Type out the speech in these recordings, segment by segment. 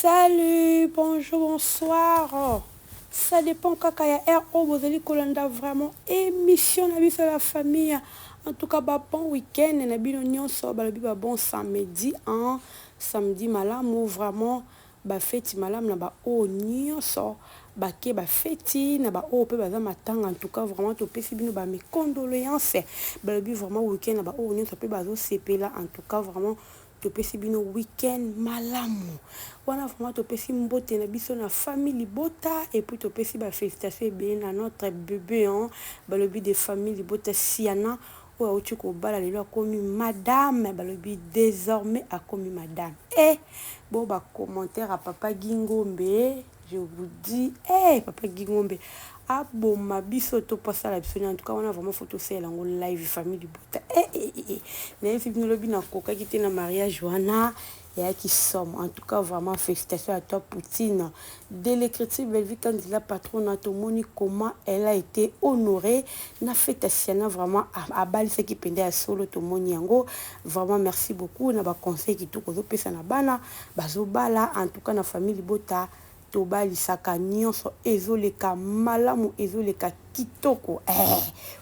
Salut, bonjour, bonsoir. Ça dépend quand il y a R.O. Vous allez colanda vraiment émission na biso la famille. En tout cas, bon week-end. Na bino nyonso balobi bon samedi, samedi malamu vraiment ba fête malamu na ba o nyonso ba ke ba fête na ba o pe baza matanga. En tout cas, vraiment to pesi bino ba mes condoléances. Balobi vraiment week-end na ba o nyonso pe bazo sepela. En tout cas, vraiment topesi bino week-end malamu wana vraiment topesi mbote na biso na famille bota et puis topesi ba félicitations ebele na notre bébé balobi de famille bota siana oyo auti kobala lelo akomi madame balobi désormais akomi madame bon ba commentaire à papa Gingombe je vous dis papa Gingombe aboma biso to pasala biso en tout cas on a vraiment photo celle en live famille bota na fi bino lobi na koka ki te na mariage wana et qui somme en tout cas vraiment félicitations à toi Poutine de l'écriture Belvi quand il a patron to moni comment elle a été honorée na fête siana vraiment à bali ce qui pendait à solo to moni yango vraiment merci beaucoup na ba conseil qui tout ko pesa na bana bazo bala en tout cas na famille bota tobali saka nyonso ezoleka malamu ezoleka kitoko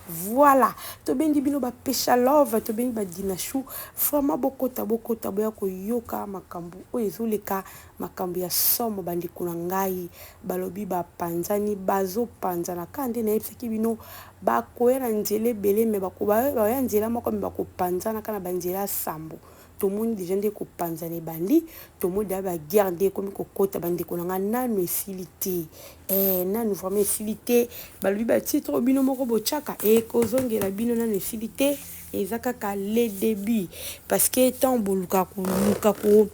voilà tobendi bino ba pesha love tobendi ba dinashu vraiment bokota boya ko yoka makambu o ezoleka makambu ya somo bandiko na ngai balobi ba panzani bazo panzana kande na epseki bino ba koera nzele bele me ba ko ba ya nzela moko me ba ko panzana kana ba nzela sambo tout le monde déjà ndeko panzane bandi tout le monde a garder comme kokota bandi konanga nanu esilité nanu vraiment esilité balobi ba titre bino moko bochaka kozongela bino nanu esilité ezaka ka le début parce que tant boluka ko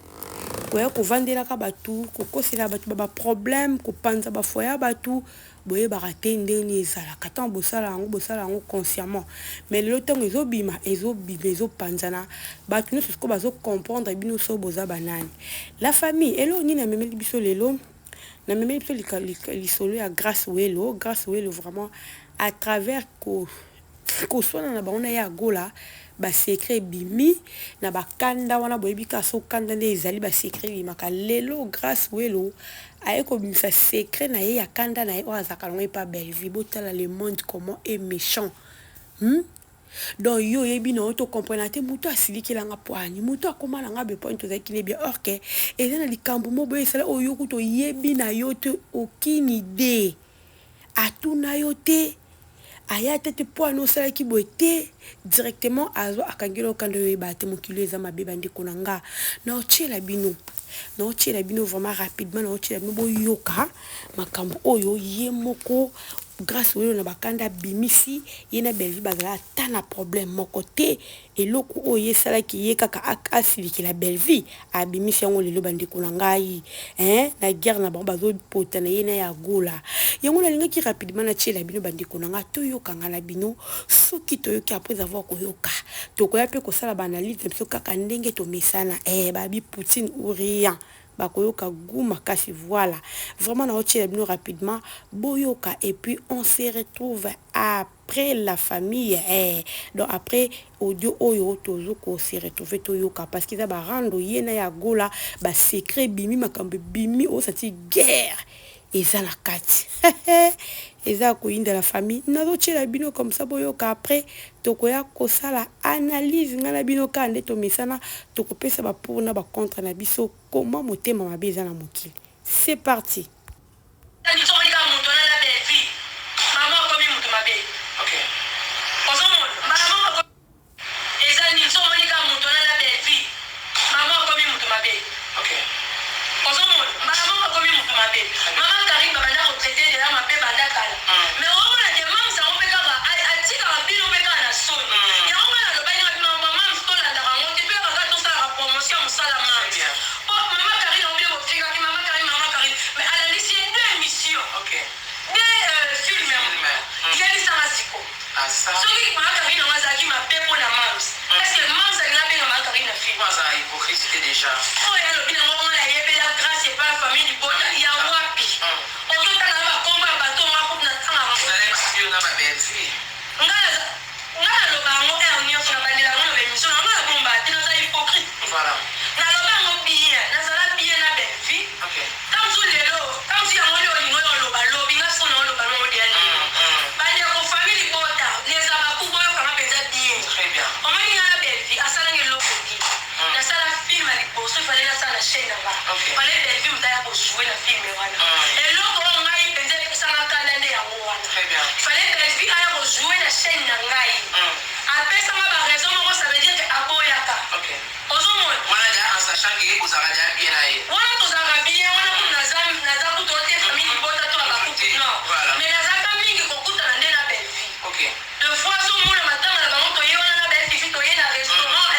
koya kovandela ka batu kokosela batu ba problème kopanza ba foya batu boye barate ndeni ezalaka tant bosala yango consciemment mais le temps ezobima ezopanzana batu nyonso siko bazo comprendre bino so boza banani la famille elo nini na memeli biso lelo na memeli biso lisolo ya grâce welo vraiment à travers ko swana na baona ya gola ba secret bimi na bakanda wana boyebika so kanda nde ezali ba secret bimaka lelo grâce welo ayeko bimisa secret na ye ya kanda na ye o azaka longo pa belle vie botala le monde comment est méchant donc yo yebi na auto comprendre te muto asilikelanga poani muto akoma na ngabe point to zakile bien or que ezana likambo mobo esala oyo kuto yebi na yo te aucune idée atuna yo te aya tete poano sala ki boite directement azo akangelo kando yebate mokilo eza mabeba ndeko nanga na otiela bino vraiment rapidement na otiela bino boyoka makambo oyo ye moko grâce oyo na bakanda bimisi yena belvi bazala tana problème moko te eloko oyo sala ki ye kaka asili la belvi abimisi yango lelo bandeko na ngai na guerre na bango bazo potana yena ya gola yango na linga ki rapidement na tiela bino bandeko na nga toyoka ngala bino soki toyoki après avoir koyoka tokoya pe kosala ba analyse biso kaka ndenge to mesana babi Poutine ou rien bakoyoka guma kasi voilà vraiment na otiela bino rapidement boyoka et puis on se retrouve après la famille donc après audio oyo tozo ko se retrouver toyoka parce qu'ils a ba rando yena ya gola ba secret bimi makambe bimi o sati guerre eza la kati eza ko inda la famille nazo tiela bino comme ça boyoka après tokoya kosala analyse ngala bino kande to misana tokopesa ba pour na ba contre na biso comment motema mabe eza na mokili c'est parti. Mais à la nga fale Bellevue mutaya kojouer na filme wana eloko oyo ngai mpenza epesanga kanda nde yango wana fale Bellevue aya kojouer na chaîne na ngai apesanga baraison moko ça veut dire que aboyaka ozomona wana tozalaka bien wana kutu naza kutu ote famille libota to abakutu non mais nazalaka mingi kokutana nde na Bellevue de fois azomona matanga na bango toye wana na Bellevue toye na restaurant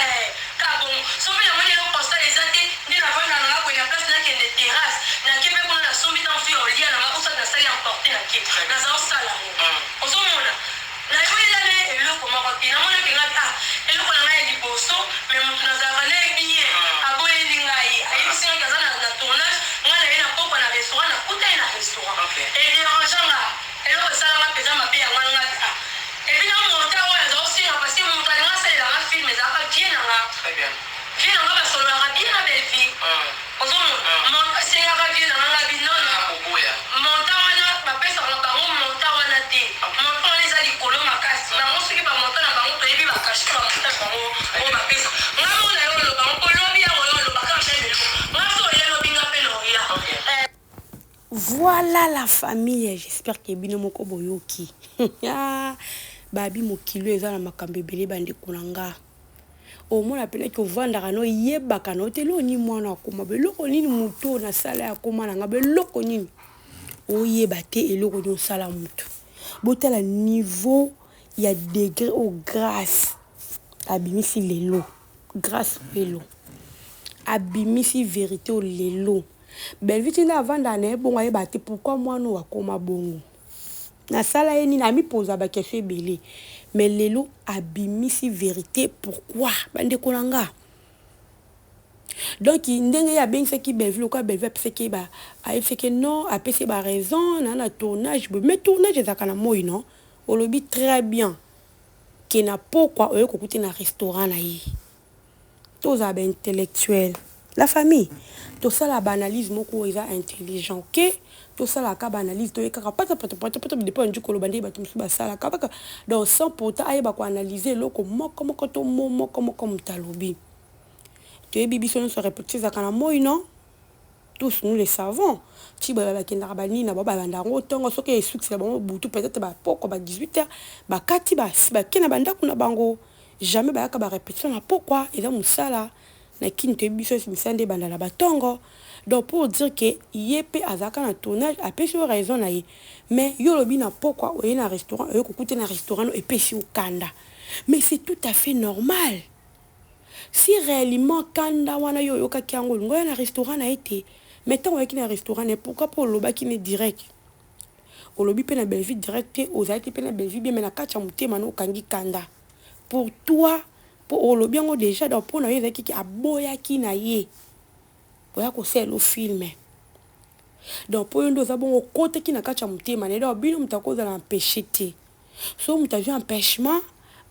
kabongo soki namoni eloko constat eza te nde navanda nanga koye na place nakende terrasse nakepe kuna nasombi tan fi olia nanga osala nasali emporte nake naza osala ngo ozomona nayebolelane eloko moko te namonaki ngai eloko na ngai ya liboso mais motu nazalaka nayebi ye aboyeli ngai ayebisingaki aza na tournage ngai naye na pokwa na restaurant nakuta ye na restaurant ederangeanga eloko esalanga mpenza mabe yango ngati epi na monta oyo aza osinga parce moto alinga asalelanga filme ezalaka bien nanga vie nanga basololaka bien na Bellevue ozomona asengaka vie nanga nga binono monta wana bapesaka bango monta wana te monta wana eza likolo makasi bango soki bamonta na bango toyebi bakashi bamonta na bango oyo bapesa nga mona yo oloba ngo kolobi yango yo olobaka mbelelo nga so oyelobi nga mpe loya. Voilà la famille, j'espère que bino moko boyoki. Babi mokilo eza na makambo ebele bande kunanga. Au moins appelé que vandaka no yebaka no telo ni mwana akoma beloko nini muto na sala ya koma nanga beloko nini. Oyeba te eloko nyo sala muto. Botala niveau ya degré au grâce. Abimisi lelo. Grâce lelo. Abimisi vérité au lelo. Bellevue tina vanda na ebongo yeba te pourquoi moi no akoma bongo. Na sala yeni na mi posa ba question belé. Mais lelo abimisi vérité pourquoi bande konanga. Donc ndenge ya bengisa ki Bellevue quoi Bellevue pese ki ba a fait que non a pese ba raison na tournage mais tournage ezaka na moi non olobi très bien que na pourquoi oyo kokuti na restaurant na yi. Tous ba intellectuel la famille tout ça la banalise moko eza intelligent OK tout ça la ka banalise to ekaka pata dépend du kolobandi ba tumsu ba sala ka donc sans pourtant ayeba ko analyser loko moko to moko mutalobi tu es bibi sono se répéter ça kana moi non tous nous les savons ti ba kenda ba ni na ba banda ngo tongo soki e succès ba butu peut-être ba poko ba 18h ba kati ba kena banda kuna bango jamais ba ka ba répétition na pourquoi eza musala na kini te biso misande banda la batongo donc pour dire que yepé azaka na tournage a pêché raison na ye mais yo lobi na pourquoi oye na restaurant oye kokuta na restaurant et pêché au kanda mais c'est tout à fait normal si réellement kanda wana yo yoka kiango ngoya na restaurant na été mais tant oye na restaurant et pourquoi pour loba qui ne direct olobi pe na Bellevue direct aux été pe na Bellevue bien mais na kacha mutema no kangi kanda pour toi pour olobi ngo déjà donc pour na ye qui aboya ki na ye oya ko sel au film donc pour ndo za bongo côté ki na kacha mutema na donc bino mutakoza na empêcher te so mutaji empêchement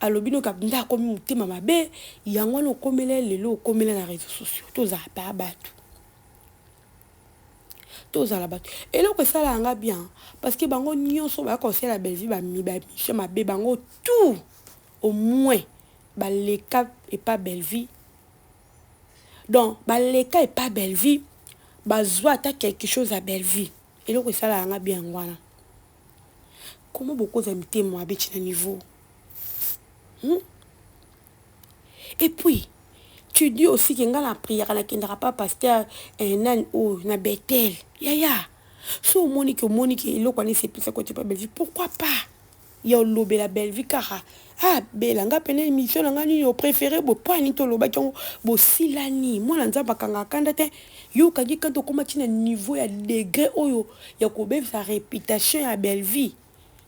alobino kabinda komi mutema mabe yango no komela lelo komela na réseaux sociaux toza pa batu toza la batu et loko sala nga bien parce que bango nyonso ba conseiller la Bellevue ba mi ba mabe bango tout au moins baleka et pas Bellevue donc baleka et pas Bellevue bazwa ata quelque chose à Bellevue et loko sala nga bien ngwana comment beaucoup d'habiter moi habite na niveau et puis tu dis aussi que nga la prière na kendra pas pasteur nan o na Bethel ya so monique eloko ni c'est plus côté pas Bellevue pourquoi pas ya lobe la Bellevue car belanga pene émission nga ni yo préféré bo pani to loba ki bo silani mwana nzamba kanga kanda te yo kangi kanto koma tina niveau ya degré oyo ya ko be sa réputation ya Bellevue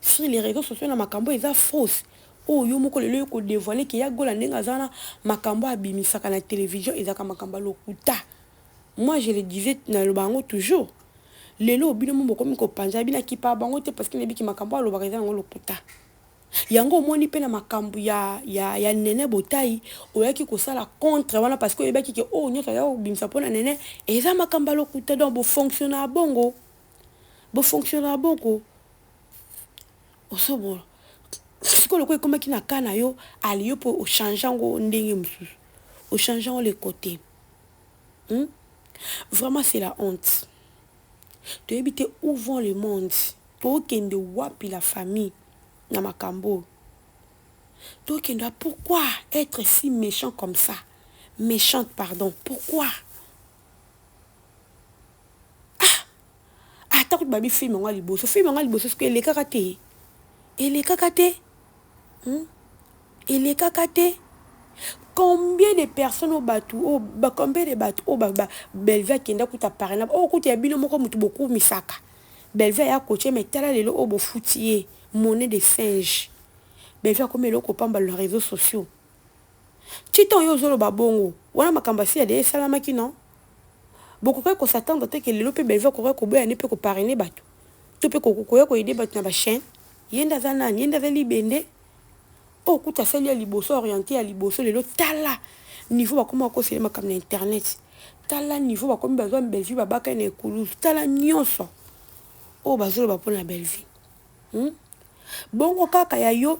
sur les réseaux sociaux na makambo eza fausse yo moko lelo ko dévoiler ki ya gola ndenga zana makambo abimisaka na télévision ezaka makambo lokuta moi je le disais na lobango toujours lelo bino mo ko mi ko panja bina ki pa bango te parce que nebi ki makambo lo bakeza ngo lokuta yango moni pe na makambo ya nene botai oyaki ko sala contre wana parce que yebaki ke nyoto ya bimisa pona nene eza makambo lokuta donc bo fonctionner bongo osobo siko loko ekoma ki na kana yo ali yo po o changer ngo ndenge mususu o changer les côtés Vraiment, c'est la honte. Tu as évité où vont le monde. Tu as wapi la famille. Dans ma cambo. Pourquoi être si méchant comme ça? Méchante, pardon. Pourquoi? Ah, tant que baby film en liboso. Film en liboso, c'est que les kakaté. Et les kakaté. Et les kakaté. Combien de personnes au bateau, combien de bateaux au Belvia qui n'a pas parlé, au côté de Bino Moko beaucoup misaka. Belvia a coaché, mais tel est le obo foutier, monnaie de singe. Belvia comme le copain dans les réseaux sociaux. Titon Yozolo Babongo, voilà ma cambassi a des salamaki non. Beaucoup qu'on s'attend à ce que le lope Belvia courait qu'au bout, elle ne peut que parrainer bateau. Tu peux qu'on aider bateau dans la chaîne. Yenda Zanan, Yenda Zali Bende. Oh, quand tu as fait les liboso orienté à liboso, les autres, tala niveau comment on c'est comme internet. Tala niveau comme besoin de belle vie, babaka ne coulou. Tala nyonso. Oh, bazolo ba pour la belle vie. Bon, au cas yo.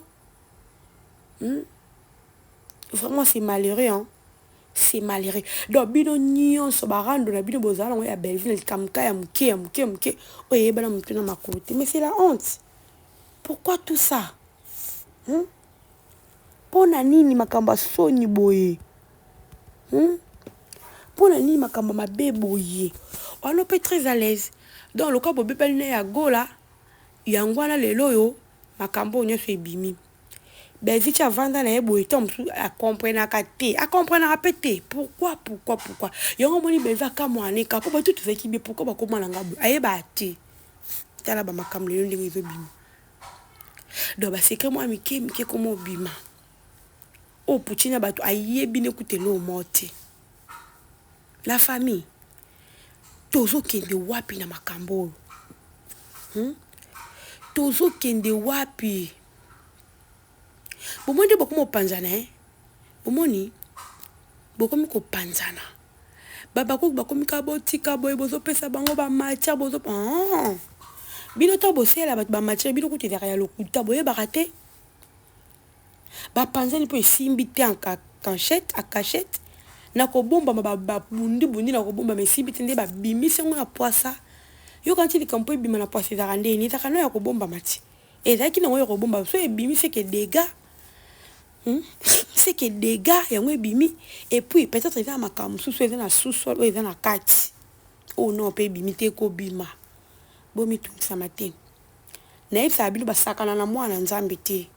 Vraiment, c'est malheureux, hein. C'est malheureux. Donc, bino nyonso barando na bino bozala on ya belle vie, kamka ya muke. Oh, yebana mutuna makuti. Mais c'est la honte. Pourquoi tout ça? Pona nini makamba soni boye? Pona nini makamba mabe boye? On est très à l'aise. Donc le cas bobe pelne ya gola, yangwana lelo yo, makambo nyoso ebimi. Belviti avanda na boye tom a comprendre akate, a comprendre répéter. Pourquoi? Yango moni belva ka mwane ka po tout ce qui bien pourquoi ba komana ngabo. Ayeba ate. Tala ba makambo lelo ndenge zo bimi. Donc ba secret moi mike comment bima. Oh, Poutina Bato, aïe, bien écoutez l'eau morte. La famille. Tozo kende wapi na makambo. Tozo kende wapi. Bomoni beaucoup mo panzana, hein. Bomoni. Beaucoup mo panzana. Babako bakomi kaboti kabo bozo pesa bango ba matière bozo. Bino to bosé la ba matière bino kuti derrière le kuta boye barate. Ba panzani po simbité en cachette na ko bomba ba bundi na ko bomba mais simbité nde ba bimisi ngo na poisa yo quand il campo bima na poisa za rande ni ta kana ya ko bomba mati et za ki na ngo ko bomba so e bimisi que dégâts c'est que dégâts ya ngo bimi et puis peut-être ça makamu sous na sous-sol ou na kati oh non pe bimité ko bima bomi tout ça matin na isa bilu ba sakana na mwana nzambe te.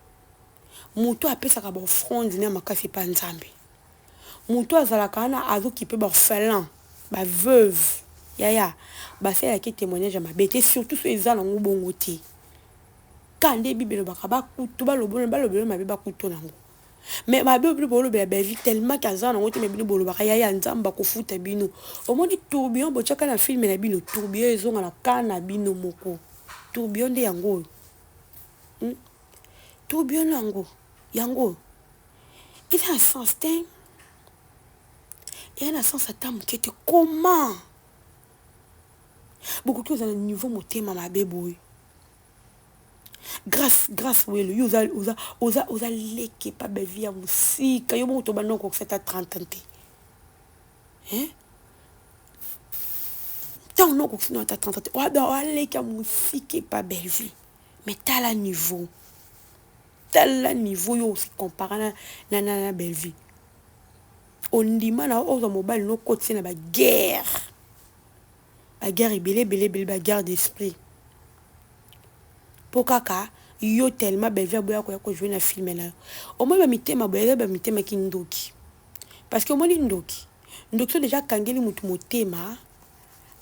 Muto apesaka ba offrande na makasi pa nzambe. Muto azalaka na azo ki pe ba orphelin, ba veuve. Yaya, ba fait la témoignage à ma bête surtout sur les ans ngo bongo te. Kande bibelo baka ba kutu ba lobolo ma be ba kutu nango. Mais ma bébé bolo be vie tellement kazana ngo te me bino bolo baka yaya nzamba ko futa bino. Omoni tourbillon bo chaka na film na bino tourbillon ezonga na kana bino moko. Tourbillon de yango. Tourbillon nango. Yango, il a un sens, il y a un sens à ta qui était comment? Beaucoup de choses à un niveau monté, ma bébé. Grâce, oui, le osa leke pas belle vie à musique. Quand vous avez un peu de 30 ans. Hein? Tant non, vous avez 30 ans. Vous avez leke à musique pas belle vie. Mais t'as la niveau. Tel niveau yo se compare na belle vie. On dit man na ozo mobile no côté na ba guerre. La guerre est belle ba guerre d'esprit. Pokaka yo tellement belle vie boya ko jouer na film na. Au moins ba mitema boya ba mitema ki ndoki. Parce que au moins ndoki so déjà kangeli mutu motema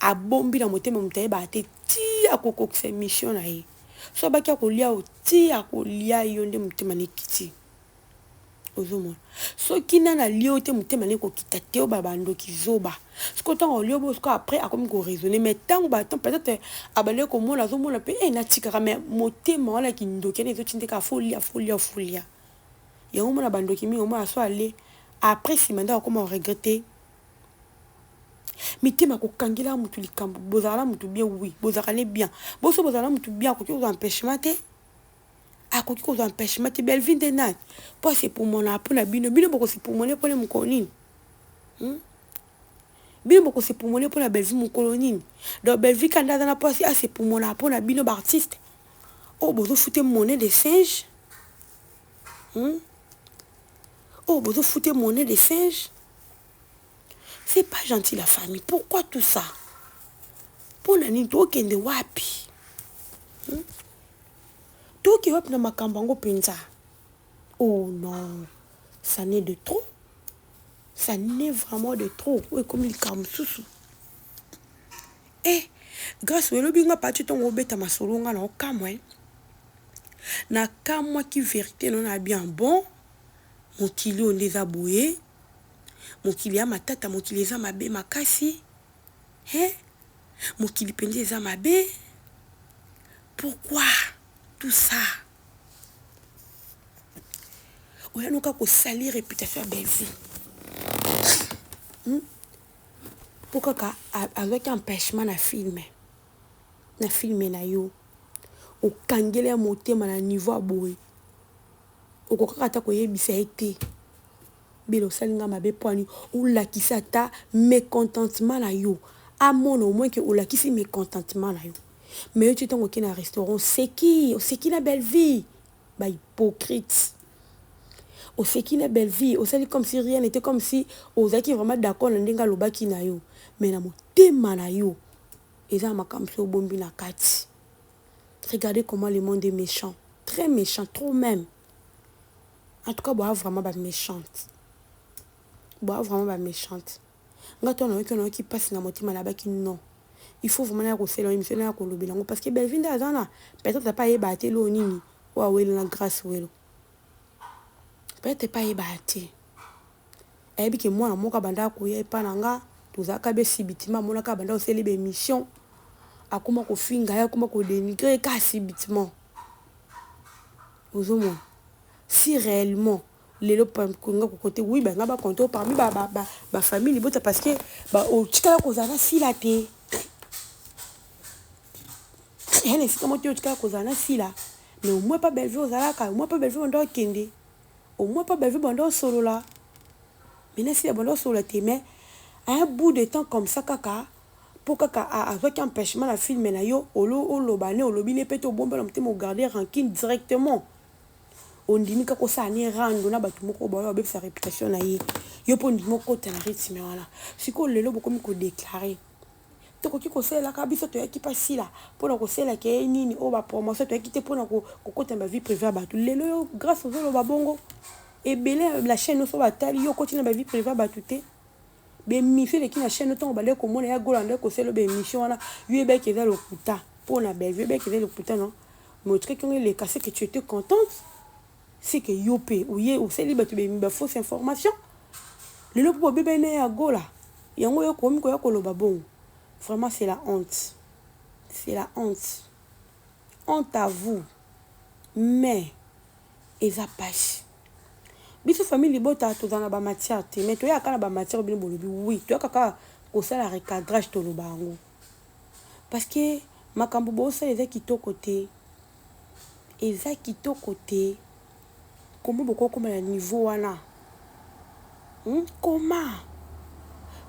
a bombi na motema mutaye ba te ti akoko se mission na ye. So baki akolia oti akolia yonde mutema nekiti ozomo so kina na lio te mutema neko kita te obabando kizoba sko tango lio bo sko après akomi ko raisonner mais tango ba tant peut-être abale ko mona zomona pe na tikaka mais motema wala kindoki ne zotinde ka folia ya mona bando kimi o mo aso aller après si manda comment regretter mitema ko kangela mutu likambo bozala mutu bien oui bozala bien boso bozala mutu bien ko ko empêchement te akoki ko empêchement te belle vie de nat pas c'est pour mon apona bino boko c'est pour mon epone mkonini bino boko se pumone pour la belle vie mon colonie donc belle vie quand dans la poisse a se pumona pour la bino artiste oh bozo foutre monnaie de singe oh bozo foutre monnaie de singe c'est pas gentil la famille pourquoi tout ça pour la nini tokende wapi toke wapi na makambo yango penza oh non ça n'est de trop ça n'est vraiment de trop oui comme il calme sous grâce au lobby nga pati tongo beta masolo nga na okamwe na kamwa ki vérité non a bien bon mokili on les a boyé mokili a matata mokili eza mabe makasi mokili penzi eza mabe pourquoi tout ça oya noka ko salir réputation belle vie pourquoi ka avec empêchement na filme na yo okangele ya motema na niveau aboye okokaka ta koyebisa ete bilo salinga mabe poani olakisa ata mécontentement na yo amona au moins que olakisi mécontentement na yo mais yo tu tango ki na restaurant c'est qui na belle vie ba hypocrite c'est qui na belle vie osali comme si rien n'était comme si ozaki vraiment d'accord na ndenga lobaki na yo mais na motema na yo eza makambo so bombi na kati. Regardez comment le monde est méchant. Très méchant, trop même. En tout cas, bois vraiment pas méchante. Bois vraiment pas méchante. Quand on a quelqu'un qui passe dans mon team là-bas qui non. Il faut vraiment refaire l'émission là qu'on le parce que Belvin d'Azana, peut-être t'as pas ébatté l'eau nini. Wa ouais la grâce ouais. Peut-être pas ébatté. Et puis que moi mon kabanda ko yé pa nanga, tozaka be sibitima mon kabanda o célébrer mission. Akoma ko finga ya akoma ko dénigrer ka sibitement. Ozomo. Si réellement les lopam konga ko côté oui ben ngaba konto parmi ba famille libota parce que ba o tikala ko zana sila te. Elle c'est comment tu tikala ko zana sila. Mais au moins pas belle vie ozalaka, au moins pas belle vie ndo kende. Au moins pas belle vie ndo solo là. Mais si la ndo solo te mais à un bout de temps comme ça kaka pour kaka avec empêchement la film na yo olo bané olobine peto bombe la mtemo garder rancune directement. On dit que ça n'est rando na batu moko ba ba sa réputation na ye yo po ndimo ko tana rythme wala siko lelo boko mi ko déclarer to ko ki ko sela ka biso to yaki pasi la po na ko sela ke nini o ba promotion to yaki te po na ko kota ba vie privée batu lelo yo grâce au lo ba bongo et belé la chaîne so ba tali yo continue ba vie privée batu te be mi fait ki na chaîne to ba le ko mona ya golande ko selo be émission wana yo be ke za le kuta po na be be ke za le kuta non mais truc qu'on les cassé que tu étais contente c'est que yopé ou yé ou c'est libre tu be fausse information le lo pour bébé né à gola yango yo komi ko ya koloba bon vraiment c'est la honte honte à vous mais eza page biso famille libota to dans ba matière te mais to ya kana ba matière bien bolobi oui to kaka ko ça la recadrage to lo bango parce que makambo bo ça eza kitoko te comment beaucoup comme le niveau wana comment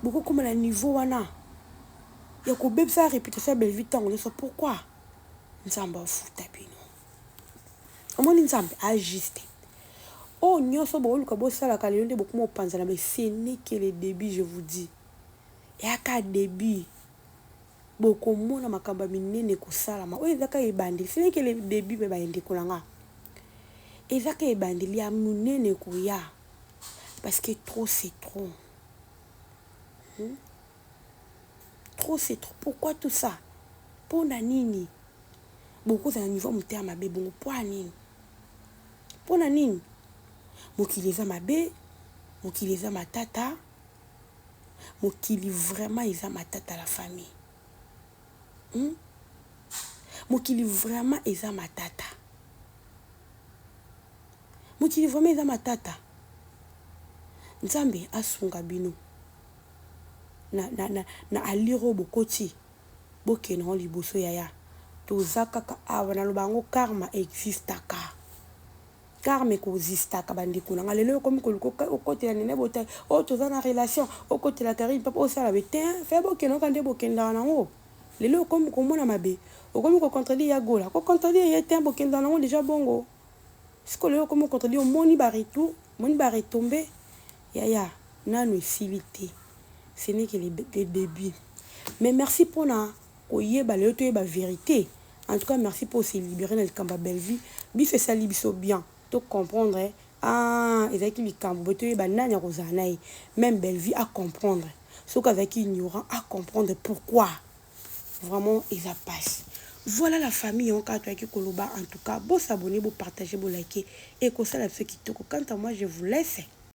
beaucoup comme le niveau wana ya ko beb sa réputation belle vie tant on sait pourquoi nzamba futa bino omoni nzambe ajuster oh nyoso bo luka bo sala kale nde beaucoup mo panzala mais ce n'est que le début je vous dis et aka début beaucoup mona makamba minene ko sala ma oyo zaka ebandi ce n'est que le début be ba ende kolanga ezaka ebandeli ya munene koya parce que trop c'est trop trop c'est trop pourquoi tout ça pour na nini beaucoup za niveau muté mabe bongo pour nini pour na nini mokili eza mabe mokili eza matata mokili vraiment eza matata la famille mokili vraiment eza matata mokili vraiment eza matata nzambe asunga bino na aliro bokoti bokena o liboso yaya toza kaka awa na lobango karma existaka karme kozistaka bandeko nanga lelo comme okotela nene botai o toza na relation okotela karine papa osala bete fe bokenoka nde bokendaka nango lelo comme komona mabe okomi kocontredire ya gola kocontredire ye te bokendaka nango déjà bongo siko lelo comme contredire omoni baretour omoni baretombe yaya nano esili te ce n'est que le début mais merci mpona koyeba lelo toyeba vérité. En tout cas, merci pour se libérer dans le camp belle vie. Biso ça libiso bien. To comprendre ah ezaki likambo to yeba nani rozanaï même belle vie à comprendre. Ce qu'avec ignorant à comprendre pourquoi vraiment ils a passe. Voilà la famille en cas toi qui koloba en tout cas. Bon s'abonner, bon partager, bon liker et que ça la ceux qui te quant à moi je vous laisse.